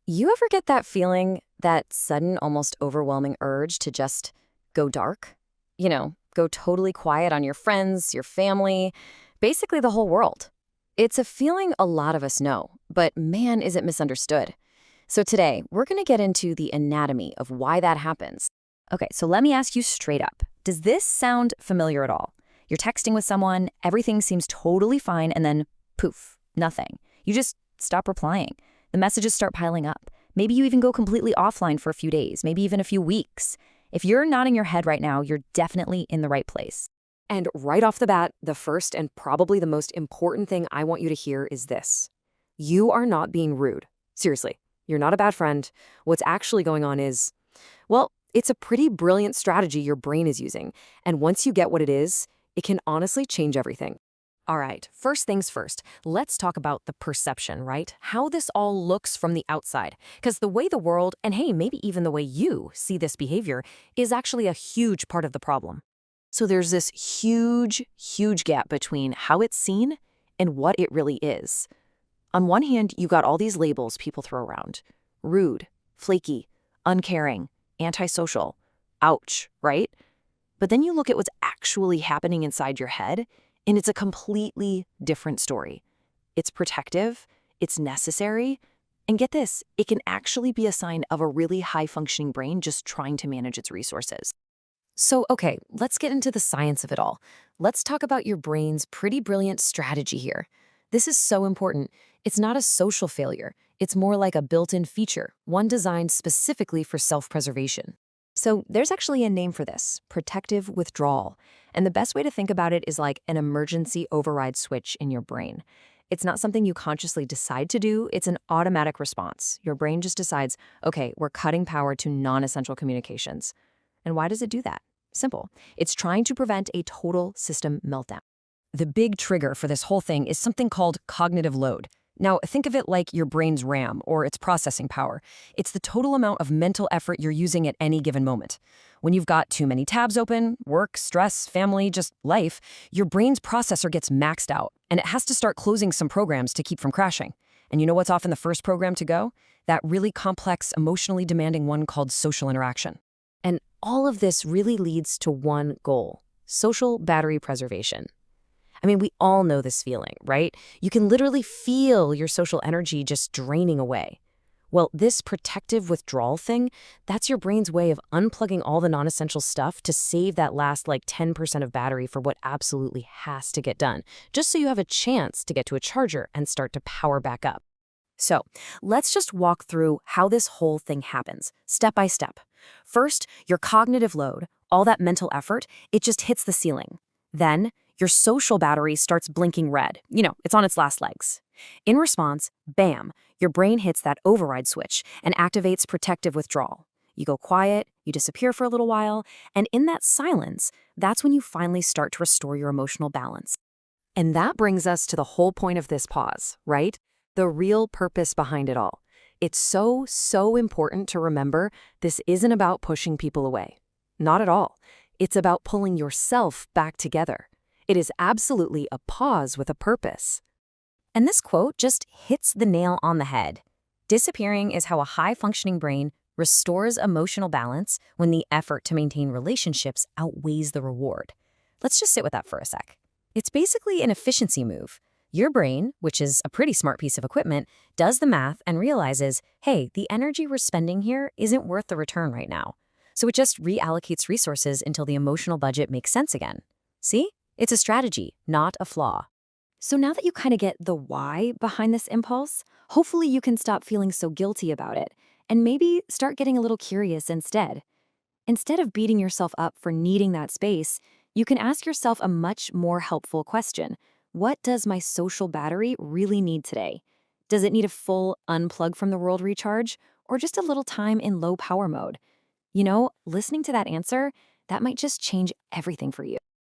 You ever get that feeling, that sudden, almost overwhelming urge to just go dark? Go totally quiet on your friends, your family, basically the whole world. It's a feeling a lot of us know, but man, is it misunderstood. So today, we're going to get into the anatomy of why that happens. Okay, so let me ask you straight up. Does this sound familiar at all? You're texting with someone, everything seems totally fine, and then poof, nothing. You just stop replying. The messages start piling up. Maybe you even go completely offline for a few days, maybe even a few weeks. If you're nodding your head right now, you're definitely in the right place. And right off the bat, the first and probably the most important thing I want you to hear is this. You are not being rude. Seriously, you're not a bad friend. What's actually going on is, well, it's a pretty brilliant strategy your brain is using. And once you get what it is, it can honestly change everything. All right, first things first, let's talk about the perception, right? How this all looks from the outside. Because the way the world, and hey, maybe even the way you see this behavior, is actually a huge part of the problem. So there's this huge gap between how it's seen and what it really is. On one hand, you got all these labels people throw around. Rude, flaky, uncaring, antisocial. Ouch, right? But then you look at what's actually happening inside your head, and it's a completely different story. It's protective, it's necessary, and get this, it can actually be a sign of a really high-functioning brain just trying to manage its resources. So, okay, let's get into the science of it all. Let's talk about your brain's pretty brilliant strategy here. This is so important. It's not a social failure. It's more like a built-in feature, one designed specifically for self-preservation. So there's actually a name for this, protective withdrawal. And the best way to think about it is like an emergency override switch in your brain. It's not something you consciously decide to do, it's an automatic response. Your brain just decides, okay, we're cutting power to non-essential communications. And why does it do that? Simple. It's trying to prevent a total system meltdown. The big trigger for this whole thing is something called cognitive load. Now, think of it like your brain's RAM, or its processing power. It's the total amount of mental effort you're using at any given moment. When you've got too many tabs open, work, stress, family, just life, your brain's processor gets maxed out, and it has to start closing some programs to keep from crashing. And you know what's often the first program to go? That really complex, emotionally demanding one called social interaction. And all of this really leads to one goal: social battery preservation. I mean, we all know this feeling, right? You can literally feel your social energy just draining away. Well, this protective withdrawal thing, that's your brain's way of unplugging all the non-essential stuff to save that last 10% of battery for what absolutely has to get done, just so you have a chance to get to a charger and start to power back up. So let's just walk through how this whole thing happens, step by step. First, your cognitive load, all that mental effort, it just hits the ceiling. Then, your social battery starts blinking red. It's on its last legs. In response, bam, your brain hits that override switch and activates protective withdrawal. You go quiet, you disappear for a little while, and in that silence, that's when you finally start to restore your emotional balance. And that brings us to the whole point of this pause, right? The real purpose behind it all. It's so important to remember this isn't about pushing people away. Not at all. It's about pulling yourself back together. It is absolutely a pause with a purpose. And this quote just hits the nail on the head. Disappearing is how a high-functioning brain restores emotional balance when the effort to maintain relationships outweighs the reward. Let's just sit with that for a sec. It's basically an efficiency move. Your brain, which is a pretty smart piece of equipment, does the math and realizes, hey, the energy we're spending here isn't worth the return right now. So it just reallocates resources until the emotional budget makes sense again. See? It's a strategy, not a flaw. So now that you kind of get the why behind this impulse, hopefully you can stop feeling so guilty about it and maybe start getting a little curious instead. Instead of beating yourself up for needing that space, you can ask yourself a much more helpful question. What does my social battery really need today? Does it need a full unplug from the world recharge, or just a little time in low power mode? Listening to that answer, that might just change everything for you.